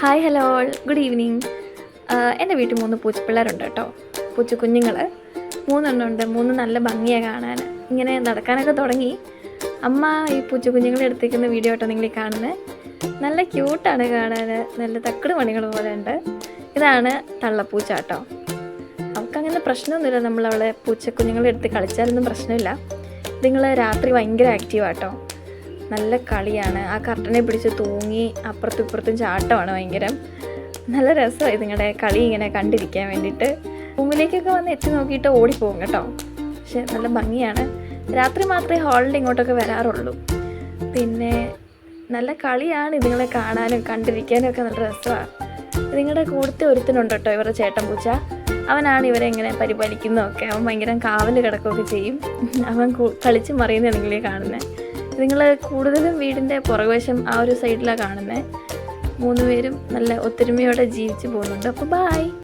Hi hello all good evening. എൻ്റെ വീട്ടിൽ 3 പൂച്ചപ്പിള്ളേരുണ്ട് കേട്ടോ. പൂച്ചക്കുഞ്ഞുങ്ങൾ 3 ഉണ്ട്. 3 നല്ല ഭംഗിയാണ് കാണാൻ. ഇങ്ങനെ നടക്കാനൊക്കെ തുടങ്ങി. അമ്മ ഈ പൂച്ചക്കുഞ്ഞുങ്ങളെ എടുത്തേക്കുന്ന വീഡിയോ കേട്ടോ നിങ്ങൾ കാണുന്നത്. നല്ല ക്യൂട്ടാണ് കാണാൻ, നല്ല തക്കട് മണികൾ പോലെ ഉണ്ട്. ഇതാണ് തള്ളപ്പൂച്ച കേട്ടോ. അവൾക്കങ്ങനെ പ്രശ്നമൊന്നുമില്ല, നമ്മളവളെ പൂച്ചക്കുഞ്ഞുങ്ങളെ എടുത്ത് കളിച്ചാലൊന്നും പ്രശ്നമില്ല. നിങ്ങൾ രാത്രി ഭയങ്കര ആക്റ്റീവാട്ടോ, നല്ല കളിയാണ്. ആ കർട്ടനെ പിടിച്ച് തൂങ്ങി അപ്പുറത്തും ഇപ്പുറത്തും ചാട്ടമാണ് ഭയങ്കര. നല്ല രസമായി നിങ്ങളുടെ കളി ഇങ്ങനെ കണ്ടിരിക്കാൻ വേണ്ടിയിട്ട്. റൂമിലേക്കൊക്കെ വന്ന് എത്തി നോക്കിയിട്ട് ഓടിപ്പോകും കേട്ടോ. പക്ഷെ നല്ല ഭംഗിയാണ്. രാത്രി മാത്രമേ ഹാളിൻ്റെ ഇങ്ങോട്ടൊക്കെ വരാറുള്ളൂ. പിന്നെ നല്ല കളിയാണ് ഇതുങ്ങളെ കാണാനും കണ്ടിരിക്കാനും ഒക്കെ നല്ല രസമാണ്. നിങ്ങളുടെ കൂടത്തെ ഒരുത്തനുണ്ട് കേട്ടോ, ഇവരുടെ ചേട്ടൻ പൂച്ച. അവനാണ് ഇവരെ ഇങ്ങനെ പരിപാലിക്കുന്നതൊക്കെ. അവൻ ഭയങ്കര കാവൽ കിടക്കുകയൊക്കെ ചെയ്യും. അവൻ കളിച്ച് മറിയുന്നത് നിങ്ങളെ കാണുന്നത്. നിങ്ങൾ കൂടുതലും വീടിൻ്റെ പുറകുവശം ആ ഒരു സൈഡിലാണ് കാണുന്നത്. 3 പേരും നല്ല ഒത്തൊരുമയോടെ ജീവിച്ച് പോകുന്നുണ്ട്. അപ്പോൾ ബായ്.